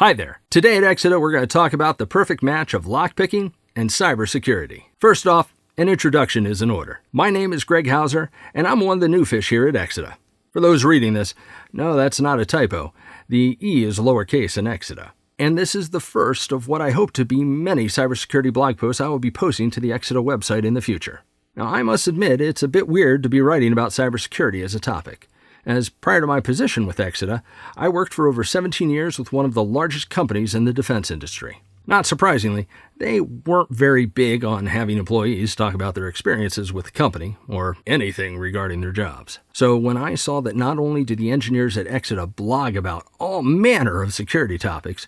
Hi there. Today at Exida, we're going to talk about the perfect match of lockpicking and cybersecurity. First off, an introduction is in order. My name is Greg Hauser, and I'm one of the new fish here at Exida. For those reading this, no, that's not a typo. The E is lowercase in Exida. And this is the first of what I hope to be many cybersecurity blog posts I will be posting to the Exida website in the future. Now, I must admit, it's a bit weird to be writing about cybersecurity as a topic, as prior to my position with Exida, I worked for over 17 years with one of the largest companies in the defense industry. Not surprisingly, they weren't very big on having employees talk about their experiences with the company or anything regarding their jobs. So when I saw that not only do the engineers at Exida blog about all manner of security topics,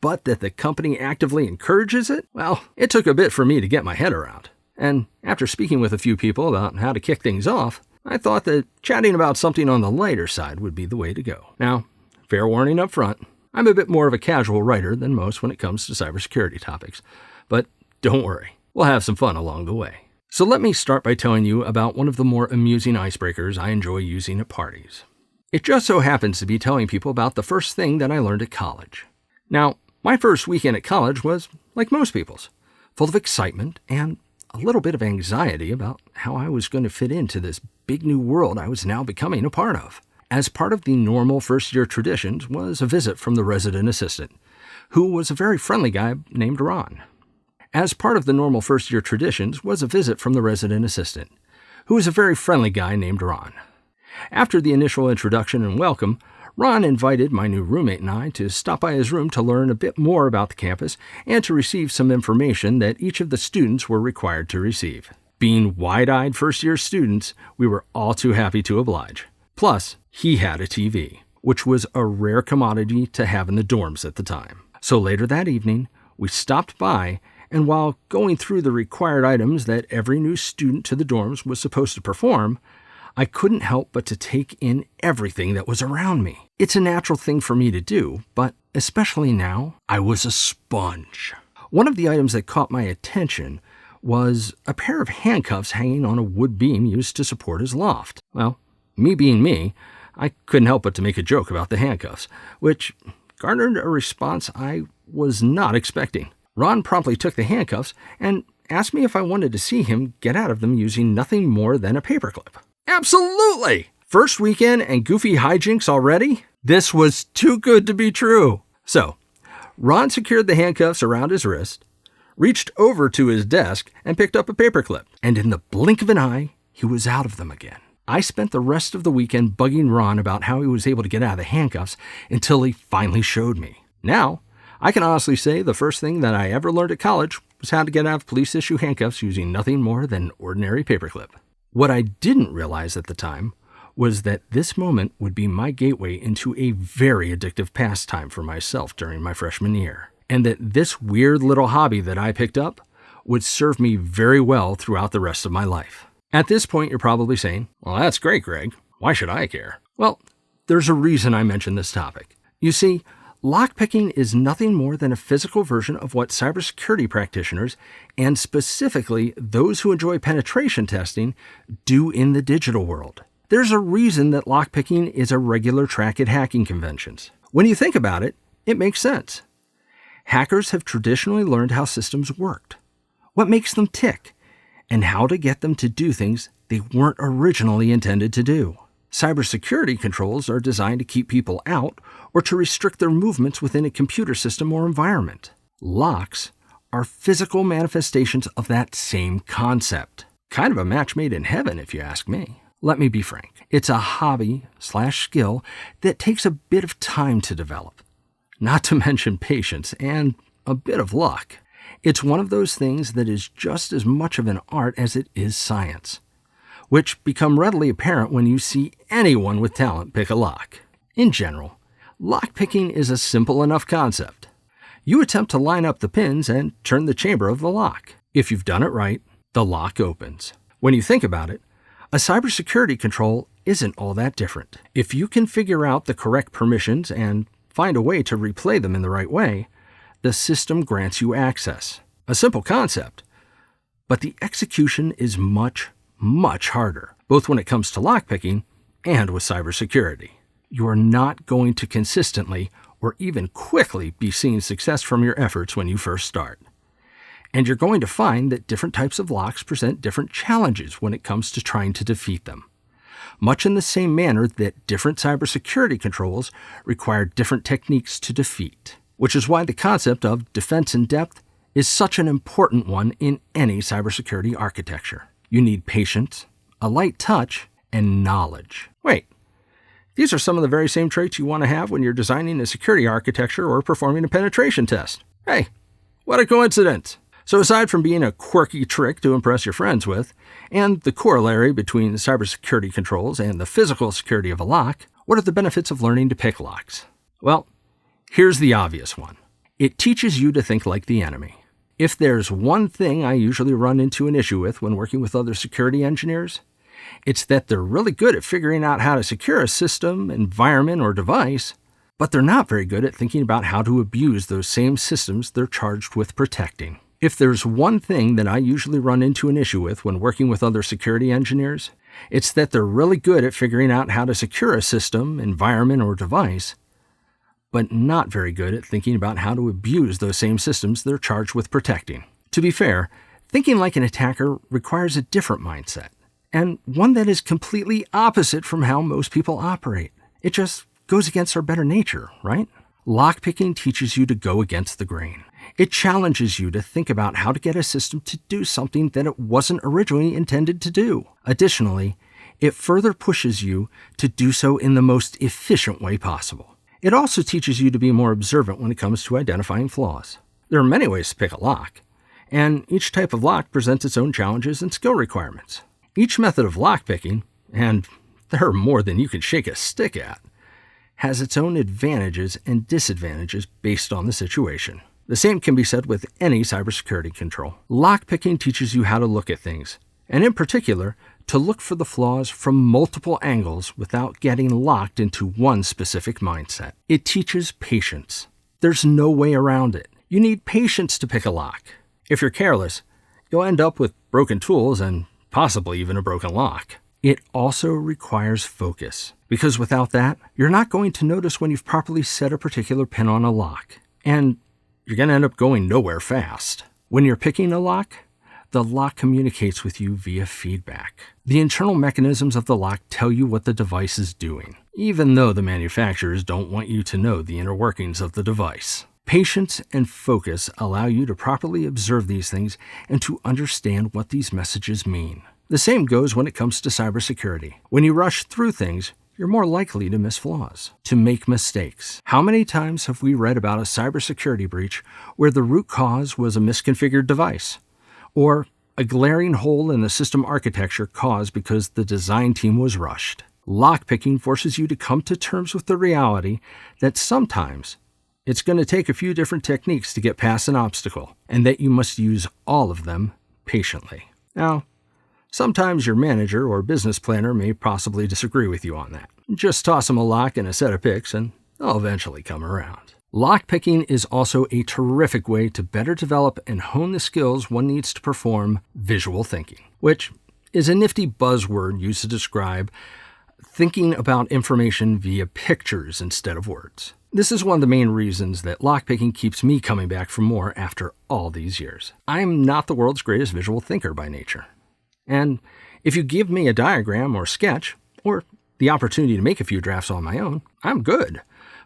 but that the company actively encourages it, well, it took a bit for me to get my head around. And after speaking with a few people about how to kick things off, I thought that chatting about something on the lighter side would be the way to go. Now, fair warning up front, I'm a bit more of a casual writer than most when it comes to cybersecurity topics. But don't worry, we'll have some fun along the way. So let me start by telling you about one of the more amusing icebreakers I enjoy using at parties. It just so happens to be telling people about the first thing that I learned at college. Now, my first weekend at college was like most people's, full of excitement and a little bit of anxiety about how I was going to fit into this big new world I was now becoming a part of. As part of the normal first-year traditions was a visit from the resident assistant, who was a very friendly guy named Ron. After the initial introduction and welcome, Ron invited my new roommate and I to stop by his room to learn a bit more about the campus and to receive some information that each of the students were required to receive. Being wide-eyed first-year students, we were all too happy to oblige. Plus, he had a TV, which was a rare commodity to have in the dorms at the time. So later that evening, we stopped by, and while going through the required items that every new student to the dorms was supposed to perform, I couldn't help but to take in everything that was around me. It's a natural thing for me to do, but especially now, I was a sponge. One of the items that caught my attention was a pair of handcuffs hanging on a wood beam used to support his loft. Well, me being me, I couldn't help but to make a joke about the handcuffs, which garnered a response I was not expecting. Ron promptly took the handcuffs and asked me if I wanted to see him get out of them using nothing more than a paperclip. Absolutely! First weekend and goofy hijinks already? This was too good to be true. So, Ron secured the handcuffs around his wrist, reached over to his desk, and picked up a paperclip. And in the blink of an eye, he was out of them again. I spent the rest of the weekend bugging Ron about how he was able to get out of the handcuffs until he finally showed me. Now, I can honestly say the first thing that I ever learned at college was how to get out of police-issue handcuffs using nothing more than an ordinary paperclip. What I didn't realize at the time was that this moment would be my gateway into a very addictive pastime for myself during my freshman year, and that this weird little hobby that I picked up would serve me very well throughout the rest of my life. At this point, you're probably saying, well, that's great, Greg. Why should I care? Well, there's a reason I mentioned this topic. You see, lockpicking is nothing more than a physical version of what cybersecurity practitioners, and specifically those who enjoy penetration testing, do in the digital world. There's a reason that lockpicking is a regular track at hacking conventions. When you think about it, it makes sense. Hackers have traditionally learned how systems worked, what makes them tick, and how to get them to do things they weren't originally intended to do. Cybersecurity controls are designed to keep people out or to restrict their movements within a computer system or environment. Locks are physical manifestations of that same concept. Kind of a match made in heaven, if you ask me. Let me be frank. It's a hobby/skill that takes a bit of time to develop, not to mention patience and a bit of luck. It's one of those things that is just as much of an art as it is science, which become readily apparent when you see anyone with talent pick a lock. In general, lockpicking is a simple enough concept. You attempt to line up the pins and turn the chamber of the lock. If you've done it right, the lock opens. When you think about it, a cybersecurity control isn't all that different. If you can figure out the correct permissions and find a way to replay them in the right way, the system grants you access. A simple concept, but the execution is much harder, both when it comes to lockpicking and with cybersecurity. You are not going to consistently or even quickly be seeing success from your efforts when you first start. And you're going to find that different types of locks present different challenges when it comes to trying to defeat them, much in the same manner that different cybersecurity controls require different techniques to defeat, which is why the concept of defense in depth is such an important one in any cybersecurity architecture. You need patience, a light touch, and knowledge. Wait, these are some of the very same traits you want to have when you're designing a security architecture or performing a penetration test. Hey, what a coincidence! So aside from being a quirky trick to impress your friends with, and the corollary between cybersecurity controls and the physical security of a lock, what are the benefits of learning to pick locks? Well, here's the obvious one. It teaches you to think like the enemy. If there's one thing I usually run into an issue with when working with other security engineers, it's that they're really good at figuring out how to secure a system, environment, or device, but they're not very good at thinking about how to abuse those same systems they're charged with protecting. If there's one thing that I usually run into an issue with when working with other security engineers, it's that they're really good at figuring out how to secure a system, environment, or device, but not very good at thinking about how to abuse those same systems they're charged with protecting. To be fair, thinking like an attacker requires a different mindset, and one that is completely opposite from how most people operate. It just goes against our better nature, right? Lockpicking teaches you to go against the grain. It challenges you to think about how to get a system to do something that it wasn't originally intended to do. Additionally, it further pushes you to do so in the most efficient way possible. It also teaches you to be more observant when it comes to identifying flaws. There are many ways to pick a lock, and each type of lock presents its own challenges and skill requirements. Each method of lockpicking, and there are more than you can shake a stick at, has its own advantages and disadvantages based on the situation. The same can be said with any cybersecurity control. Lockpicking teaches you how to look at things, and in particular, to look for the flaws from multiple angles without getting locked into one specific mindset. It teaches patience. There's no way around it. You need patience to pick a lock. If you're careless, you'll end up with broken tools and possibly even a broken lock. It also requires focus, because without that, you're not going to notice when you've properly set a particular pin on a lock, and you're going to end up going nowhere fast. When you're picking a lock, the lock communicates with you via feedback. The internal mechanisms of the lock tell you what the device is doing, even though the manufacturers don't want you to know the inner workings of the device. Patience and focus allow you to properly observe these things and to understand what these messages mean. The same goes when it comes to cybersecurity. When you rush through things, you're more likely to miss flaws, to make mistakes. How many times have we read about a cybersecurity breach where the root cause was a misconfigured device, or a glaring hole in the system architecture caused because the design team was rushed? Lockpicking forces you to come to terms with the reality that sometimes it's going to take a few different techniques to get past an obstacle, and that you must use all of them patiently. Now, sometimes your manager or business planner may possibly disagree with you on that. Just toss them a lock and a set of picks and they'll eventually come around. Lockpicking is also a terrific way to better develop and hone the skills one needs to perform visual thinking, which is a nifty buzzword used to describe thinking about information via pictures instead of words. This is one of the main reasons that lockpicking keeps me coming back for more after all these years. I'm not the world's greatest visual thinker by nature. And if you give me a diagram or sketch, or the opportunity to make a few drafts on my own, I'm good.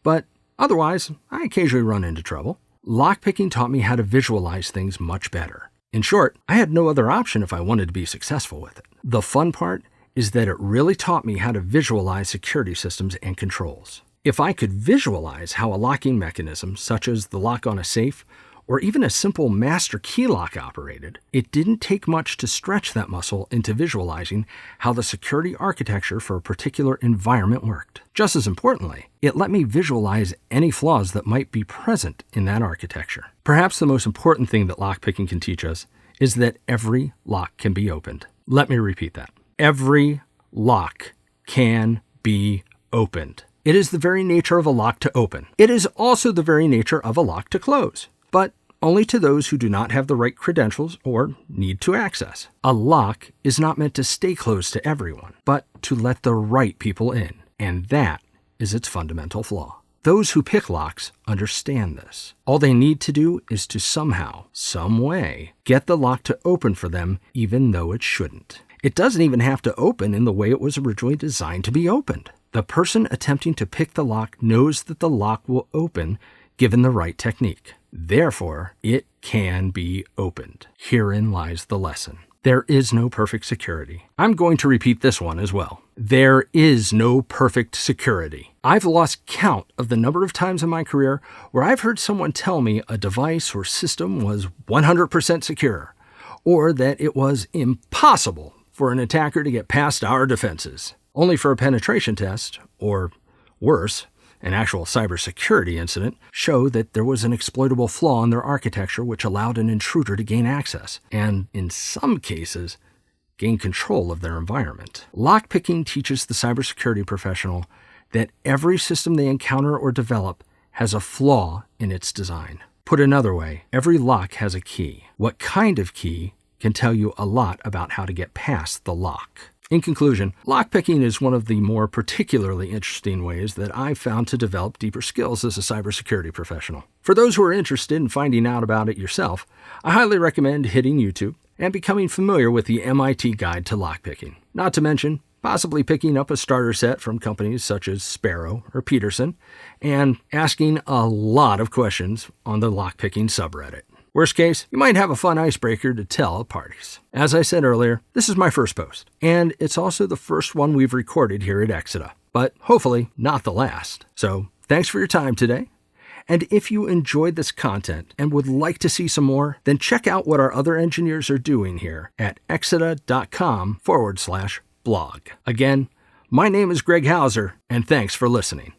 But otherwise, I occasionally run into trouble. Lockpicking taught me how to visualize things much better. In short, I had no other option if I wanted to be successful with it. The fun part is that it really taught me how to visualize security systems and controls. If I could visualize how a locking mechanism, such as the lock on a safe, or even a simple master key lock operated, it didn't take much to stretch that muscle into visualizing how the security architecture for a particular environment worked. Just as importantly, it let me visualize any flaws that might be present in that architecture. Perhaps the most important thing that lockpicking can teach us is that every lock can be opened. Let me repeat that. Every lock can be opened. It is the very nature of a lock to open. It is also the very nature of a lock to close, but only to those who do not have the right credentials or need to access. A lock is not meant to stay closed to everyone, but to let the right people in, and that is its fundamental flaw. Those who pick locks understand this. All they need to do is to somehow, some way, get the lock to open for them even though it shouldn't. It doesn't even have to open in the way it was originally designed to be opened. The person attempting to pick the lock knows that the lock will open given the right technique. Therefore, it can be opened. Herein lies the lesson. There is no perfect security. I'm going to repeat this one as well. There is no perfect security. I've lost count of the number of times in my career where I've heard someone tell me a device or system was 100% secure, or that it was impossible for an attacker to get past our defenses, only for a penetration test, or worse, an actual cybersecurity incident, show that there was an exploitable flaw in their architecture which allowed an intruder to gain access, and in some cases, gain control of their environment. Lockpicking teaches the cybersecurity professional that every system they encounter or develop has a flaw in its design. Put another way, every lock has a key. What kind of key can tell you a lot about how to get past the lock. In conclusion, lockpicking is one of the more particularly interesting ways that I've found to develop deeper skills as a cybersecurity professional. For those who are interested in finding out about it yourself, I highly recommend hitting YouTube and becoming familiar with the MIT Guide to Lockpicking. Not to mention, possibly picking up a starter set from companies such as Sparrow or Peterson, and asking a lot of questions on the lockpicking subreddit. Worst case, you might have a fun icebreaker to tell at parties. As I said earlier, this is my first post, and it's also the first one we've recorded here at Exida, but hopefully not the last. So thanks for your time today. And if you enjoyed this content and would like to see some more, then check out what our other engineers are doing here at exida.com/blog. Again, my name is Greg Hauser, and thanks for listening.